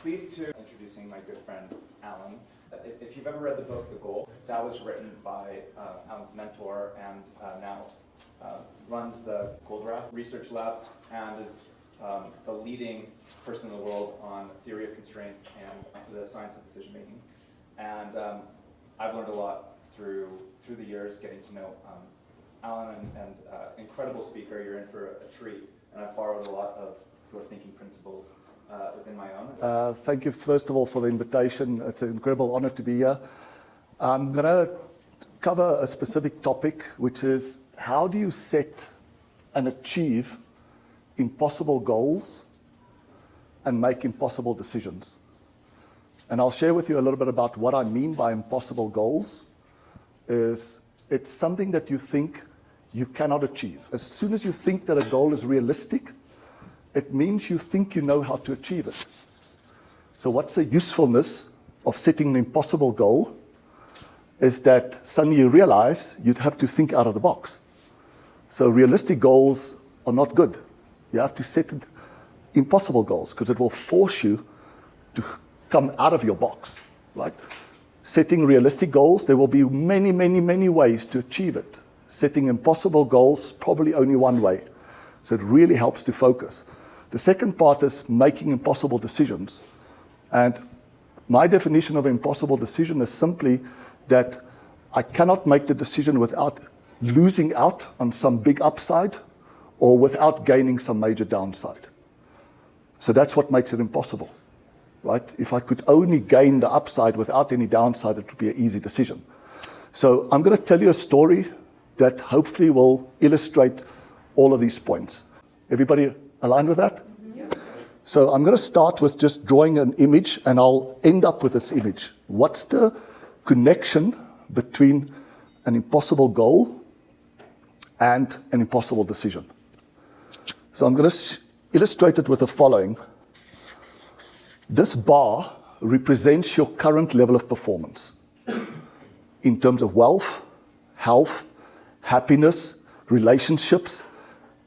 Pleased to introducing my good friend, Alan. If you've ever read the book, The Goal, that was written by Alan's mentor and now runs the Goldratt Research Lab and is the leading person in the world on theory of constraints and the science of decision making. And I've learned a lot through the years getting to know Alan and incredible speaker. You're in for a treat. And I've borrowed a lot of your thinking principles within my own. Thank you, first of all, for the invitation. It's an incredible honor to be here. I'm going to cover a specific topic, which is how do you set and achieve impossible goals and make impossible decisions. And I'll share with you a little bit about what I mean by impossible goals. It's something that you think you cannot achieve. As soon as you think that a goal is realistic, it means you think you know how to achieve it. So what's the usefulness of setting an impossible goal is that suddenly you realize you'd have to think out of the box. So realistic goals are not good. You have to set impossible goals because it will force you to come out of your box, right? Setting realistic goals, there will be many, many, many ways to achieve it. Setting impossible goals, probably only one way. So it really helps to focus. The second part is making impossible decisions. And my definition of impossible decision is simply that I cannot make the decision without losing out on some big upside or without gaining some major downside. So that's what makes it impossible, right? If I could only gain the upside without any downside, it would be an easy decision. So I'm going to tell you a story that hopefully will illustrate all of these points. Everybody aligned with that? Yeah. So I'm going to start with just drawing an image, and I'll end up with this image. What's the connection between an impossible goal and an impossible decision? So I'm going to illustrate it with the following. This bar represents your current level of performance in terms of wealth, health, happiness, relationships.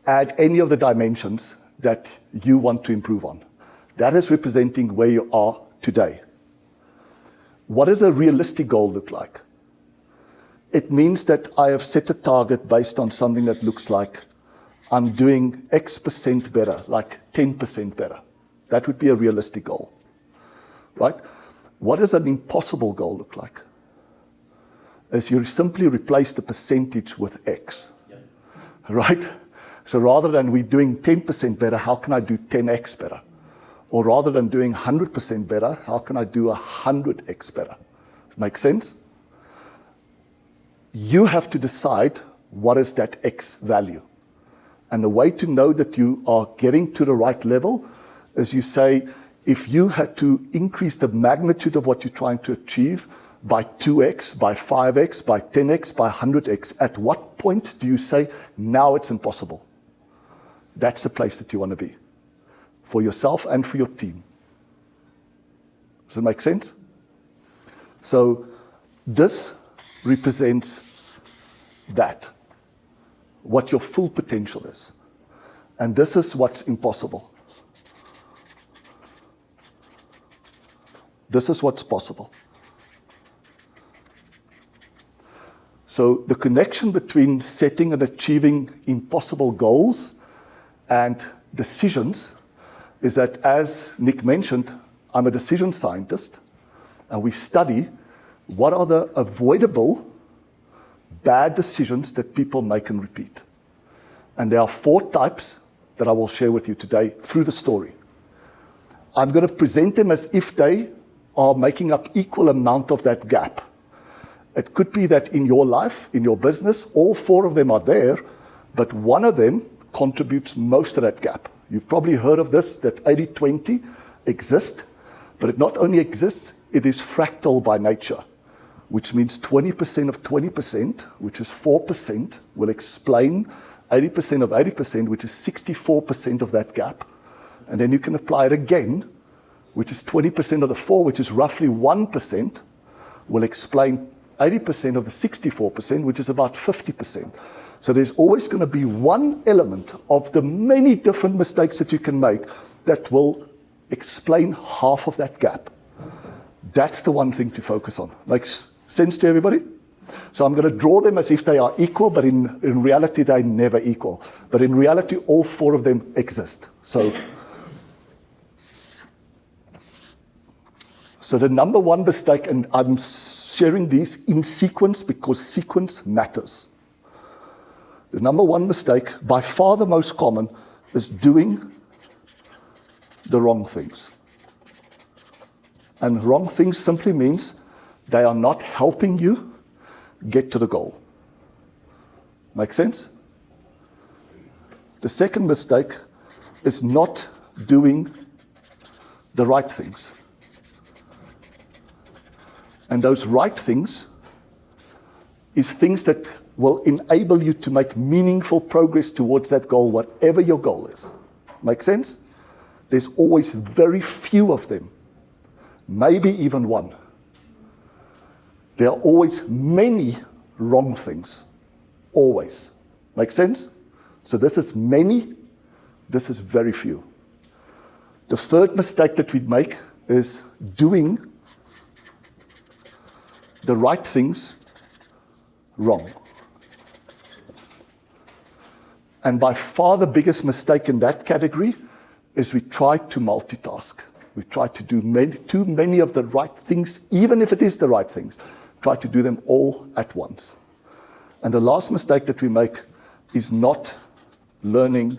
Add any of the dimensions that you want to improve on. That is representing where you are today. What does a realistic goal look like? It means that I have set a target based on something that looks like I'm doing X% better, like 10% better. That would be a realistic goal, right? What does an impossible goal look like? Is you simply replace the percentage with X, right? So rather than we doing 10% better, how can I do 10X better? Or rather than doing 100% better, how can I do 100X better? Make sense? You have to decide what is that X value. And the way to know that you are getting to the right level is you say, if you had to increase the magnitude of what you're trying to achieve by 2x, by 5x, by 10x, by 100x, at what point do you say, now it's impossible? That's the place that you want to be, for yourself and for your team. Does it make sense? So this represents that, what your full potential is. And this is what's impossible. This is what's possible. So the connection between setting and achieving impossible goals and decisions is that, as Nick mentioned, I'm a decision scientist, and we study what are the avoidable bad decisions that people make and repeat. And there are 4 types that I will share with you today through the story. I'm going to present them as if they are making up equal amount of that gap. It could be that in your life, in your business, all 4 of them are there, but one of them contributes most of that gap. You've probably heard of this, that 80-20 exists, but it not only exists, it is fractal by nature, which means 20% of 20%, which is 4%, will explain 80% of 80%, which is 64% of that gap. And then you can apply it again, which is 20% of the 4, which is roughly 1%, will explain 80% of the 64%, which is about 50%. So there's always going to be one element of the many different mistakes that you can make that will explain half of that gap. That's the one thing to focus on. Makes sense to everybody? So I'm going to draw them as if they are equal, but in reality, they're never equal. But in reality, all four of them exist. So the number one mistake, and I'm sharing these in sequence because sequence matters. The number one mistake, by far the most common, is doing the wrong things. And wrong things simply means they are not helping you get to the goal. Make sense? The second mistake is not doing the right things. And those right things is things that will enable you to make meaningful progress towards that goal, whatever your goal is. Make sense? There's always very few of them, maybe even one. There are always many wrong things, always. Make sense? So this is many, this is very few. The third mistake that we make is doing the right things wrong. And by far the biggest mistake in that category is we try to multitask. We try to do too many of the right things, even if it is the right things. Try to do them all at once. And the last mistake that we make is not learning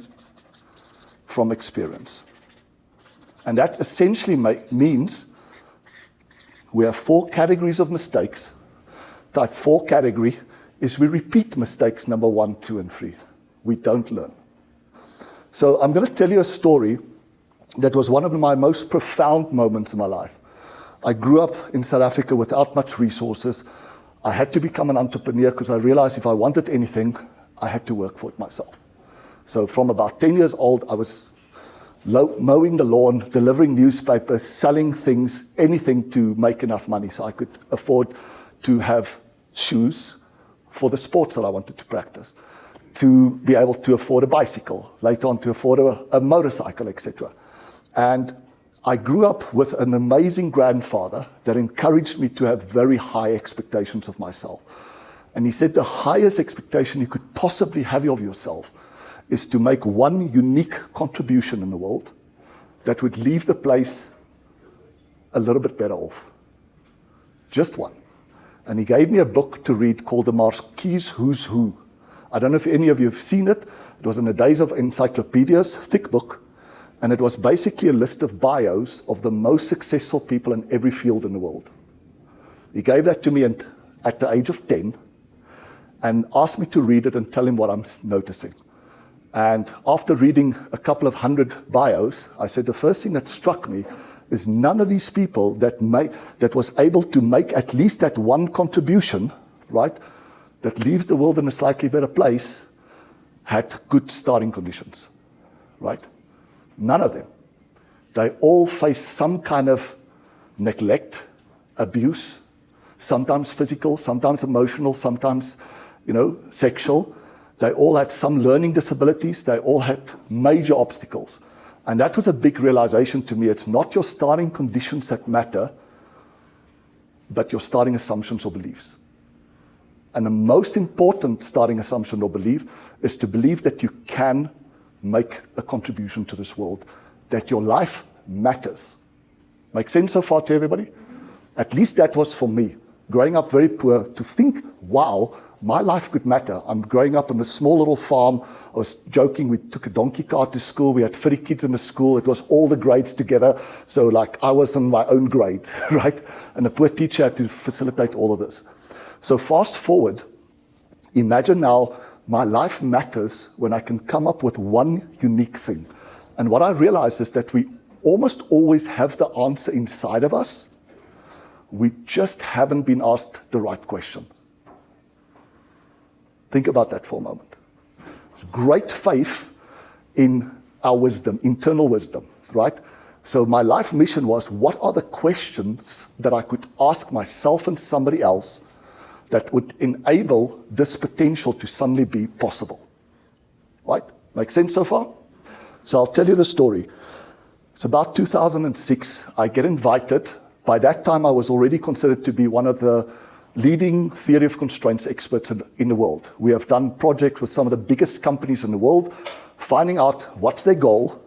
from experience. And that essentially means we have four categories of mistakes. Type 4 category is we repeat mistakes number 1, 2, and 3. We don't learn. So I'm going to tell you a story that was one of my most profound moments in my life. I grew up in South Africa without much resources. I had to become an entrepreneur because I realized if I wanted anything, I had to work for it myself. So from about 10 years old, I was mowing the lawn, delivering newspapers, selling things, anything to make enough money so I could afford to have shoes for the sports that I wanted to practice, to be able to afford a bicycle, later on to afford a motorcycle, etc. And I grew up with an amazing grandfather that encouraged me to have very high expectations of myself. And he said the highest expectation you could possibly have of yourself is to make one unique contribution in the world that would leave the place a little bit better off. Just one. And he gave me a book to read called The Marquis Who's Who. I don't know if any of you have seen it. It was in the days of encyclopedias, thick book. And it was basically a list of bios of the most successful people in every field in the world. He gave that to me at the age of 10 and asked me to read it and tell him what I'm noticing. And after reading a couple of hundred bios, I said the first thing that struck me is none of these people that was able to make at least that one contribution, right, that leaves the world in a slightly better place, had good starting conditions, right? None of them. They all face some kind of neglect, abuse, sometimes physical, sometimes emotional, sometimes, sexual. They all had some learning disabilities. They all had major obstacles. And that was a big realization to me. It's not your starting conditions that matter, but your starting assumptions or beliefs. And the most important starting assumption or belief is to believe that you can make a contribution to this world, that your life matters. Make sense so far to everybody? At least that was for me. Growing up very poor, to think, wow, my life could matter. I'm growing up on a small little farm. I was joking, we took a donkey cart to school. We had 30 kids in the school. It was all the grades together. So I was in my own grade, right? And the poor teacher had to facilitate all of this. So fast forward, imagine now my life matters when I can come up with one unique thing. And what I realized is that we almost always have the answer inside of us. We just haven't been asked the right question. Think about that for a moment. It's great faith in our wisdom, internal wisdom, right? So my life mission was, what are the questions that I could ask myself and somebody else that would enable this potential to suddenly be possible? Right? Make sense so far? So I'll tell you the story. It's about 2006. I get invited. By that time, I was already considered to be one of the leading theory of constraints experts in the world. We have done projects with some of the biggest companies in the world, finding out what's their goal,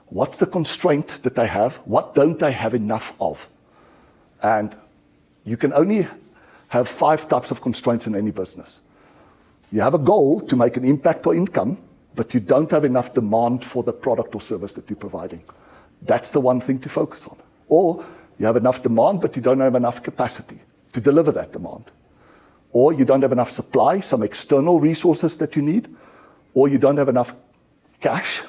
what's the constraint that they have, what don't they have enough of. And you can only have 5 types of constraints in any business. You have a goal to make an impact or income, but you don't have enough demand for the product or service that you're providing. That's the one thing to focus on. Or you have enough demand, but you don't have enough capacity to deliver that demand. Or you don't have enough supply, some external resources that you need, or you don't have enough cash.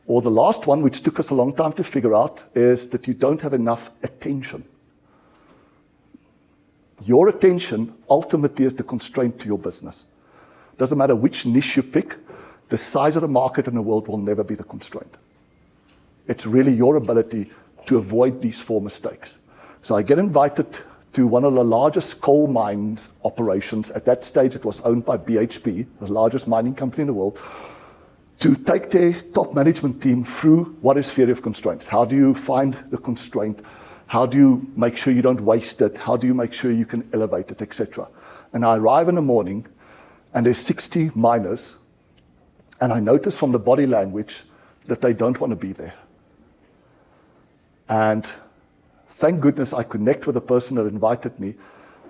Or the last one, which took us a long time to figure out, is that you don't have enough attention. Your attention ultimately is the constraint to your business. Doesn't matter which niche you pick, the size of the market in the world will never be the constraint. It's really your ability to avoid these 4 mistakes. So I get invited to one of the largest coal mines operations. At that stage, it was owned by BHP, the largest mining company in the world, to take their top management team through what is theory of constraints. How do you find the constraint? How do you make sure you don't waste it? How do you make sure you can elevate it, etc.? And I arrive in the morning, and there's 60 miners, and I notice from the body language that they don't want to be there. And thank goodness I connect with the person that invited me,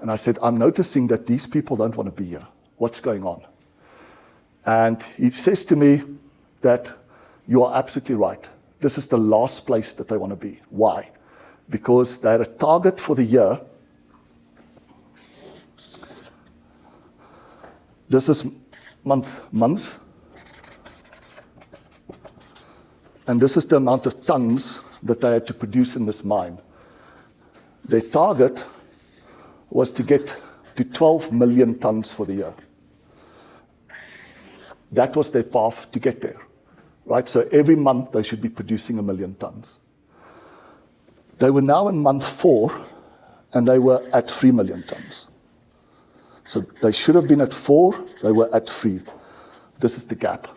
and I said, I'm noticing that these people don't want to be here. What's going on? And he says to me that you are absolutely right. This is the last place that they want to be. Why? Because they had a target for the year. This is months. And this is the amount of tons that they had to produce in this mine. Their target was to get to 12 million tons for the year. That was their path to get there, right? So every month they should be producing 1 million tons. They were now in month 4, and they were at 3 million tons. So they should have been at 4, they were at 3. This is the gap.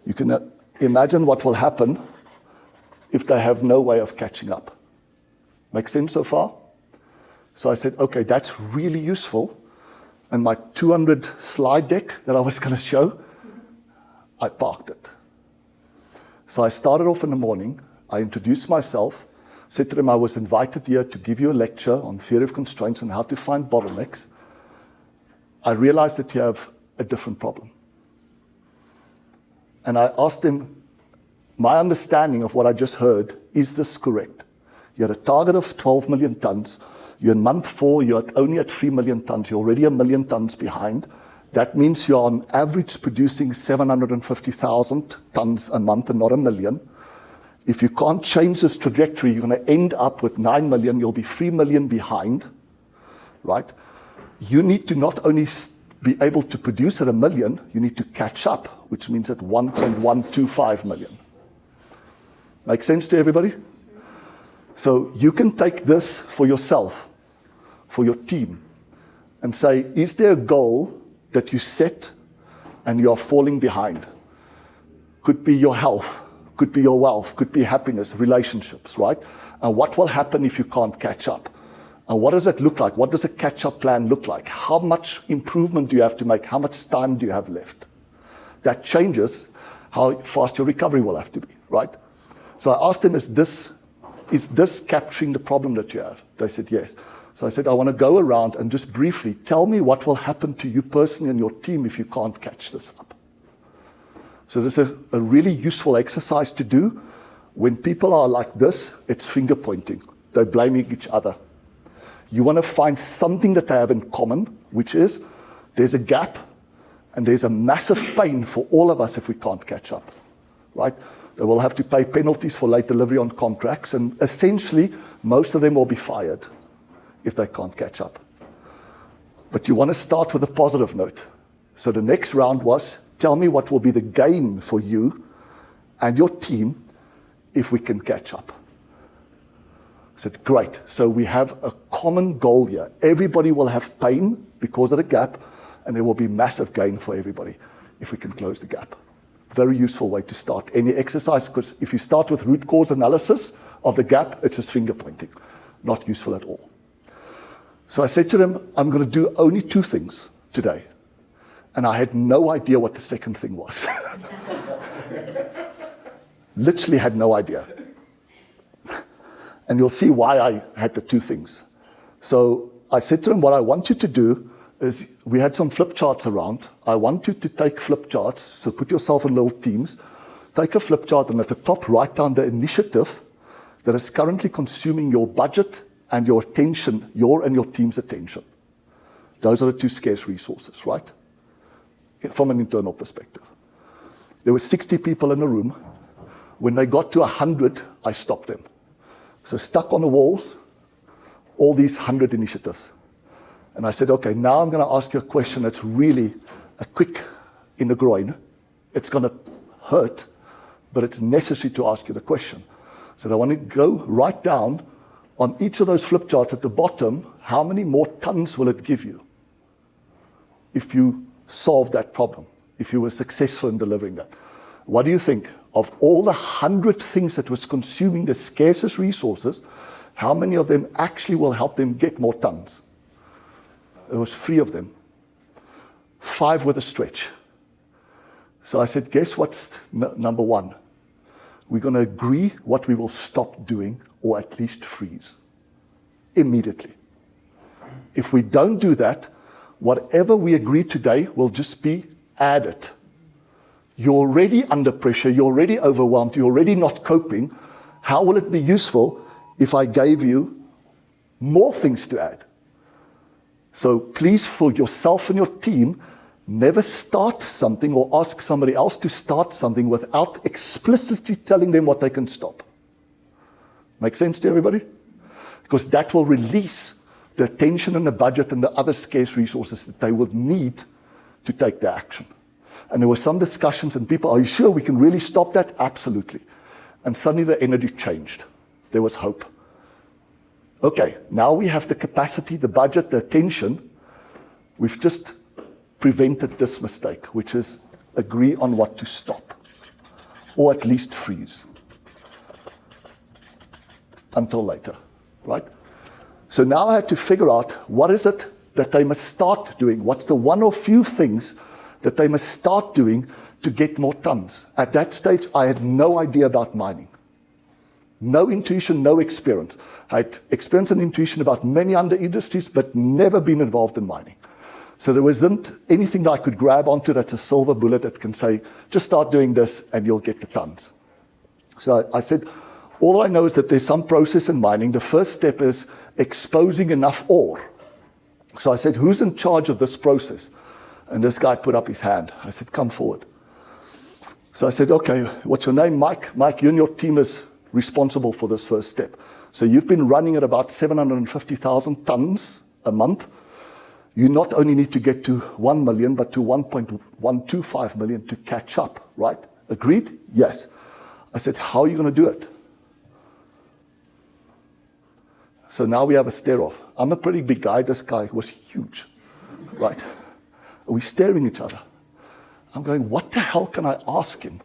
You can imagine what will happen if they have no way of catching up. Make sense so far? So I said, okay, that's really useful. And my 200 slide deck that I was going to show, I parked it. So I started off in the morning. I introduced myself, said to them I was invited here to give you a lecture on theory of constraints and how to find bottlenecks. I realized that you have a different problem. And I asked them, my understanding of what I just heard, is this correct? You had a target of 12 million tons. You're in month 4, you're only at 3 million tons. You're already 1 million tons behind. That means you're on average producing 750,000 tons a month and not 1 million. If you can't change this trajectory, you're going to end up with 9 million. You'll be 3 million behind, right? You need to not only be able to produce at 1 million, you need to catch up, which means at 1.125 million. Make sense to everybody? So you can take this for yourself, for your team, and say, is there a goal that you set and you are falling behind? Could be your health, could be your wealth, could be happiness, relationships, right? And what will happen if you can't catch up? And what does it look like? What does a catch-up plan look like? How much improvement do you have to make? How much time do you have left? That changes how fast your recovery will have to be, right? So I asked them, is this capturing the problem that you have? They said, yes. So I said, I want to go around and just briefly tell me what will happen to you personally and your team if you can't catch this up. So this is a really useful exercise to do. When people are like this, it's finger pointing. They're blaming each other. You want to find something that they have in common, which is there's a gap and there's a massive pain for all of us if we can't catch up, right? They will have to pay penalties for late delivery on contracts, and essentially, most of them will be fired if they can't catch up. But you want to start with a positive note. So the next round was, tell me what will be the gain for you and your team if we can catch up. I said, great. So we have a common goal here. Everybody will have pain because of the gap, and there will be massive gain for everybody if we can close the gap. very useful way to start any exercise, because if you start with root cause analysis of the gap, it's just finger pointing. Not useful at all. So I said to them, I'm going to do only 2 things today. And I had no idea what the second thing was. Literally had no idea. And you'll see why I had the 2 things. So I said to them, what I want you to do is, we had some flip charts around. I want you to take flip charts, so put yourself in little teams, take a flip chart, and at the top write down the initiative that is currently consuming your budget and your attention, your and your team's attention. Those are the 2 scarce resources, right? From an internal perspective. There were 60 people in the room. When they got to 100, I stopped them. So stuck on the walls, all these 100 initiatives. And I said, okay, now I'm going to ask you a question that's really a quick in the groin. It's going to hurt, but it's necessary to ask you the question. So I want to go right down on each of those flip charts at the bottom, how many more tons will it give you if you solve that problem, if you were successful in delivering that? What do you think? Of all the 100 things that was consuming the scarcest resources, how many of them actually will help them get more tons? There was 3 of them. 5 with a stretch. So I said, guess what's number 1? We're going to agree what we will stop doing, or at least freeze immediately. If we don't do that, whatever we agree today will just be added. You're already under pressure, you're already overwhelmed, you're already not coping. How will it be useful if I gave you more things to add? So please, for yourself and your team, never start something or ask somebody else to start something without explicitly telling them what they can stop. Make sense to everybody? Because that will release the attention and the budget and the other scarce resources that they would need to take the action. And there were some discussions, and people, are you sure we can really stop that? Absolutely. And suddenly the energy changed. There was hope. Okay, now we have the capacity, the budget, the attention. We've just prevented this mistake, which is agree on what to stop, or at least freeze until later, right? So now I had to figure out, what is it that they must start doing? What's the 1 or few things that they must start doing to get more tons? At that stage, I had no idea about mining. No intuition, no experience. I had experience and intuition about many other industries, but never been involved in mining. So there wasn't anything that I could grab onto that's a silver bullet that can say, just start doing this and you'll get the tons. So I said, all I know is that there's some process in mining. The first step is exposing enough ore. So I said, who's in charge of this process? And this guy put up his hand. I said, come forward. So I said, okay, what's your name? Mike. Mike, you and your team is responsible for this first step. So you've been running at about 750,000 tons a month. You not only need to get to 1 million, but to 1.125 million to catch up, right? Agreed? Yes. I said, how are you going to do it? So now we have a stare-off. I'm a pretty big guy. This guy was huge, right? We're staring at each other. I'm going, what the hell can I ask him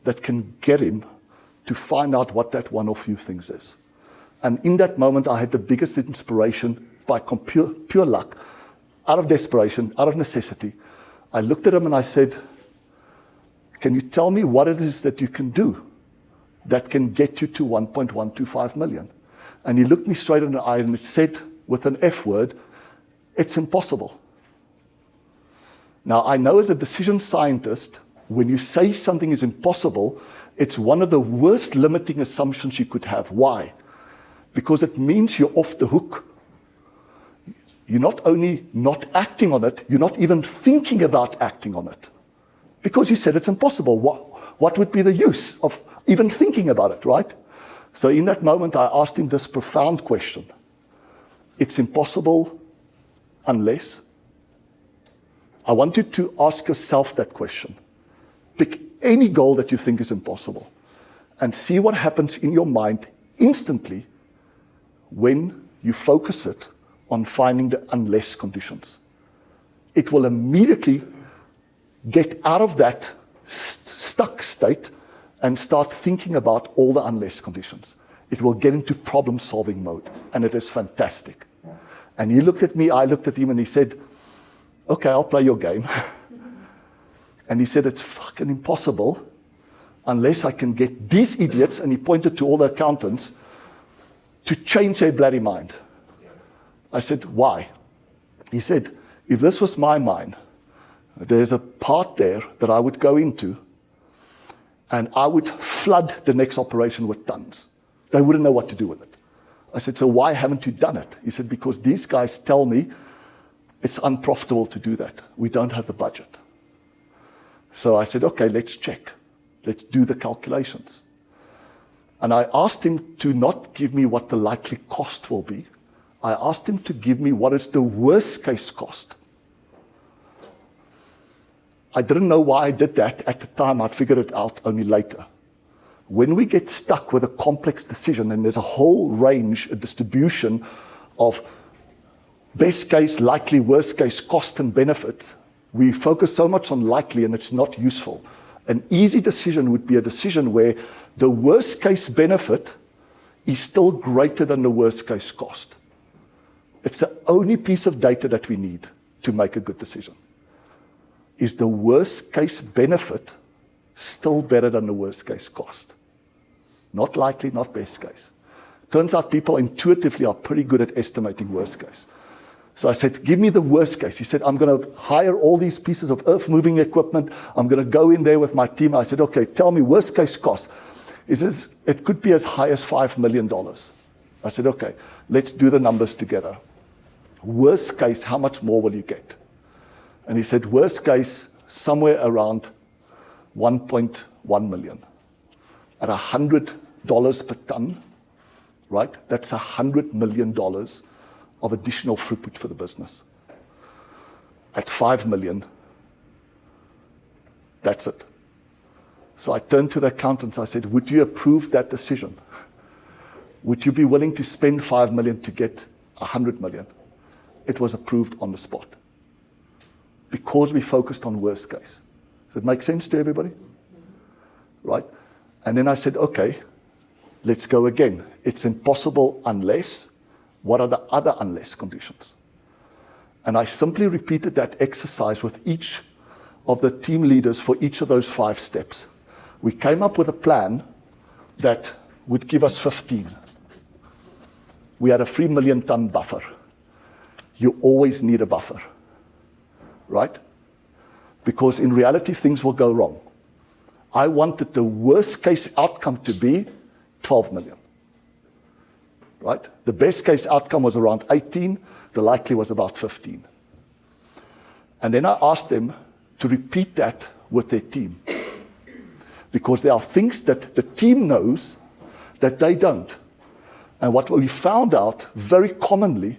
that can get him to find out what that 1 or few things is? And in that moment, I had the biggest inspiration by pure luck, out of desperation, out of necessity. I looked at him and I said, can you tell me what it is that you can do that can get you to 1.125 million? And he looked me straight in the eye and said with an F word, it's impossible. Now, I know as a decision scientist, when you say something is impossible, it's one of the worst limiting assumptions you could have. Why? Because it means you're off the hook. You're not only not acting on it, you're not even thinking about acting on it. Because you said it's impossible. What would be the use of even thinking about it, right? So in that moment, I asked him this profound question. It's impossible unless. I want you to ask yourself that question. Pick any goal that you think is impossible and see what happens in your mind instantly when you focus it on finding the unless conditions. It will immediately get out of that stuck state and start thinking about all the unless conditions. It will get into problem-solving mode, and it is fantastic. And he looked at me, I looked at him, and he said, okay, I'll play your game. And he said, it's fucking impossible unless I can get these idiots, and he pointed to all the accountants, to change their bloody mind. I said, why? He said, if this was my mine, there's a part there that I would go into, and I would flood the next operation with tons. They wouldn't know what to do with it. I said, so why haven't you done it? He said, because these guys tell me it's unprofitable to do that. We don't have the budget. So I said, okay, let's check. Let's do the calculations. And I asked him to not give me what the likely cost will be. I asked him to give me what is the worst case cost. I didn't know why I did that at the time. I figured it out only later. When we get stuck with a complex decision, and there's a whole range, a distribution of best case, likely, worst case, cost and benefits, we focus so much on likely and it's not useful. An easy decision would be a decision where the worst case benefit is still greater than the worst case cost. It's the only piece of data that we need to make a good decision. Is the worst case benefit still better than the worst case cost? Not likely, not best case. Turns out people intuitively are pretty good at estimating worst case. So I said, give me the worst case. He said, I'm going to hire all these pieces of earth-moving equipment. I'm going to go in there with my team. I said, okay, tell me worst case cost. He says, it could be as high as $5 million. I said, okay, let's do the numbers together. Worst case, how much more will you get? And he said, worst case, somewhere around 1.1 million. At $100 per ton, right? That's $100 million of additional throughput for the business. At 5 million, that's it. So I turned to the accountants. I said, would you approve that decision? Would you be willing to spend 5 million to get 100 million? It was approved on the spot. Because we focused on worst case. Does it make sense to everybody? Right? And then I said, okay, let's go again. It's impossible unless. What are the other unless conditions? And I simply repeated that exercise with each of the team leaders for each of those 5 steps. We came up with a plan that would give us 15. We had a 3 million ton buffer. You always need a buffer, right? Because in reality, things will go wrong. I wanted the worst case outcome to be 12 million, right? The best case outcome was around 18. The likely was about 15. And then I asked them to repeat that with their team. Because there are things that the team knows that they don't. And what we found out very commonly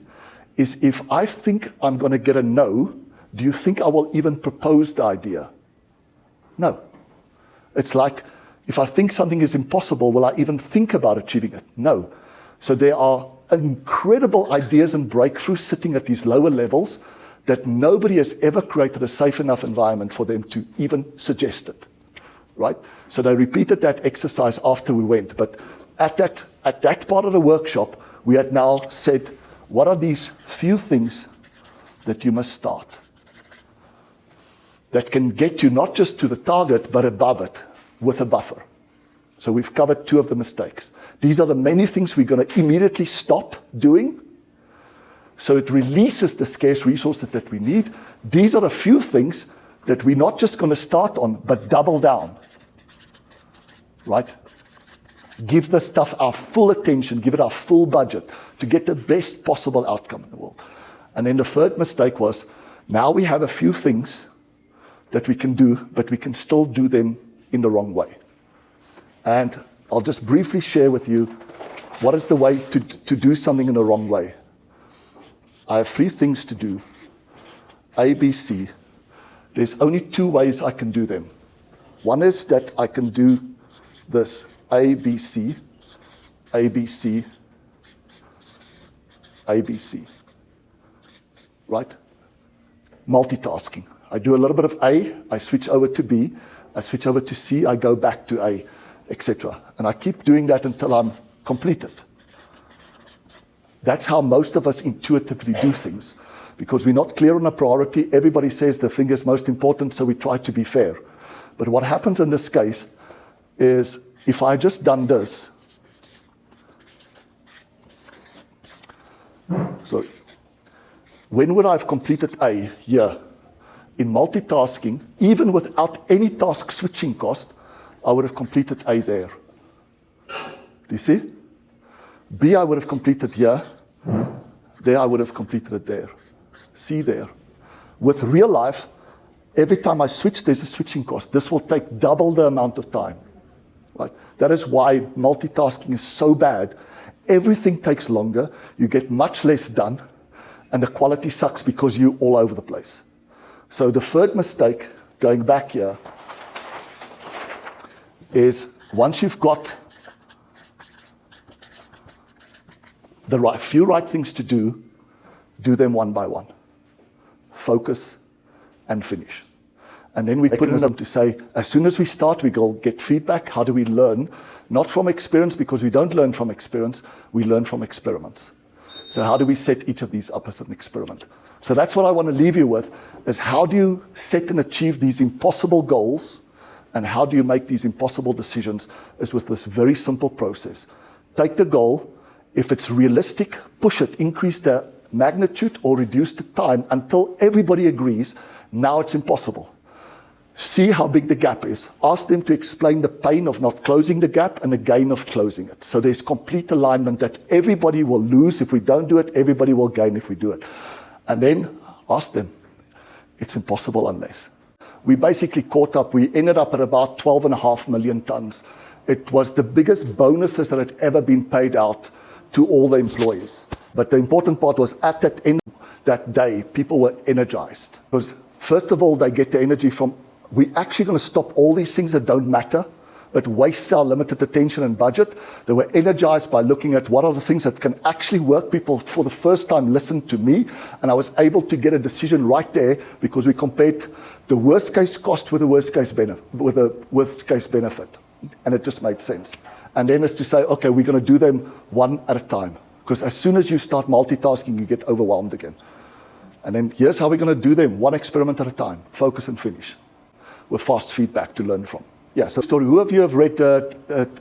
is if I think I'm going to get a no, do you think I will even propose the idea? No. It's like, if I think something is impossible, will I even think about achieving it? No. So there are incredible ideas and breakthroughs sitting at these lower levels that nobody has ever created a safe enough environment for them to even suggest it, right? So they repeated that exercise after we went. But at that part of the workshop, we had now said, what are these few things that you must start that can get you not just to the target, but above it with a buffer? So we've covered 2 of the mistakes. These are the many things we're going to immediately stop doing. So it releases the scarce resources that we need. These are a few things that we're not just going to start on, but double down. Right? Give the stuff our full attention, give it our full budget to get the best possible outcome in the world. And then the third mistake was, now we have a few things that we can do, but we can still do them in the wrong way. And I'll just briefly share with you what is the way to do something in the wrong way. I have 3 things to do. A, B, C. There's only 2 ways I can do them. One is that I can do this A, B, C, A, B, C, A, B, C. Right? Multitasking. I do a little bit of A, I switch over to B, I switch over to C, I go back to A, etc. And I keep doing that until I'm completed. That's how most of us intuitively do things, because we're not clear on a priority. Everybody says the thing is most important, so we try to be fair. But what happens in this case is, if I just done this, so when would I have completed A? Here. In multitasking, even without any task switching cost, I would have completed A there. Do you see? B, I would have completed here. There, I would have completed it there. C there. With real life, every time I switch, there's a switching cost. This will take double the amount of time. Right? That is why multitasking is so bad. Everything takes longer, you get much less done, and the quality sucks because you're all over the place. So the third mistake, going back here, is once you've got the few right things to do them one by one. Focus and finish. And then we put in them to say, as soon as we start, we go get feedback. How do we learn? Not from experience, because we don't learn from experience. We learn from experiments. So how do we set each of these up as an experiment? So that's what I want to leave you with, is how do you set and achieve these impossible goals, and how do you make these impossible decisions, is with this very simple process. Take the goal. If it's realistic, push it, increase the magnitude or reduce the time until everybody agrees, now it's impossible. See how big the gap is. Ask them to explain the pain of not closing the gap and the gain of closing it. So there's complete alignment that everybody will lose if we don't do it, everybody will gain if we do it. And then ask them, it's impossible unless. We basically caught up, we ended up at about 12.5 million tons. It was the biggest bonuses that had ever been paid out to all the employees. But the important part was at that end, that day, people were energized. Because first of all, they get the energy from, we're actually going to stop all these things that don't matter, but waste our limited attention and budget. They were energized by looking at what are the things that can actually work. People for the first time listened to me, and I was able to get a decision right there because we compared the worst case cost with the worst case benefit. And it just made sense. And then it's to say, okay, we're going to do them one at a time. Because as soon as you start multitasking, you get overwhelmed again. And then here's how we're going to do them, one experiment at a time, focus and finish, with fast feedback to learn from. Yeah, so story, who of you have read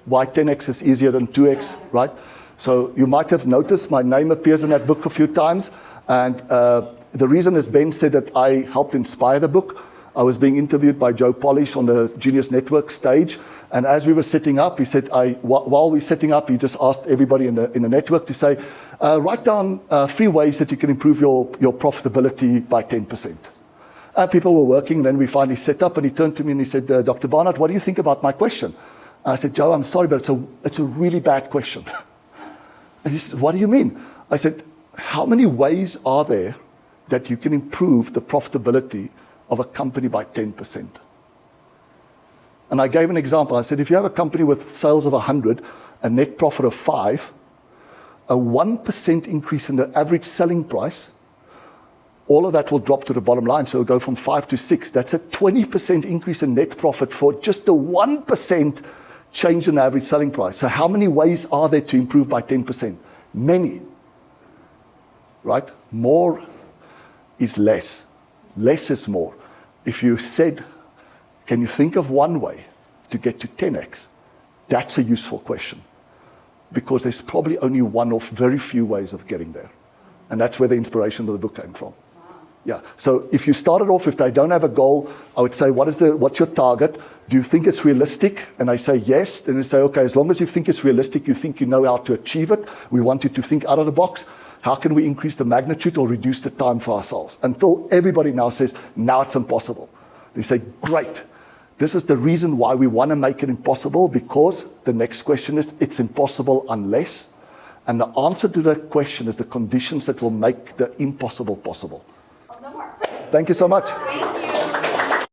Why 10x is Easier Than 2x, right? So you might have noticed my name appears in that book a few times. And the reason is Ben said that I helped inspire the book. I was being interviewed by Joe Polish on the Genius Network stage. And as we were setting up, he said, while we're setting up, he just asked everybody in the network to say, write down 3 ways that you can improve your profitability by 10%. And people were working, and then we finally set up, and he turned to me and he said, Dr. Barnard, what do you think about my question? And I said, Joe, I'm sorry, but it's a really bad question. And he said, what do you mean? I said, how many ways are there that you can improve the profitability of a company by 10%? And I gave an example. I said, if you have a company with sales of 100, a net profit of 5, a 1% increase in the average selling price, all of that will drop to the bottom line. So it'll go from 5 to 6. That's a 20% increase in net profit for just a 1% change in the average selling price. So how many ways are there to improve by 10%? Many, right? More is less. Less is more. If you said, can you think of one way to get to 10x? That's a useful question, because there's probably only one or very few ways of getting there. And that's where the inspiration of the book came from. Yeah. So if you started off, if they don't have a goal, I would say, what's your target? Do you think it's realistic? And I say yes. Then they say, okay, as long as you think it's realistic, you think you know how to achieve it. We want you to think out of the box. How can we increase the magnitude or reduce the time for ourselves? Until everybody now says, now it's impossible. They say, great. This is the reason why we want to make it impossible, because the next question is, it's impossible unless. And the answer to that question is the conditions that will make the impossible possible. No more. Thank you so much.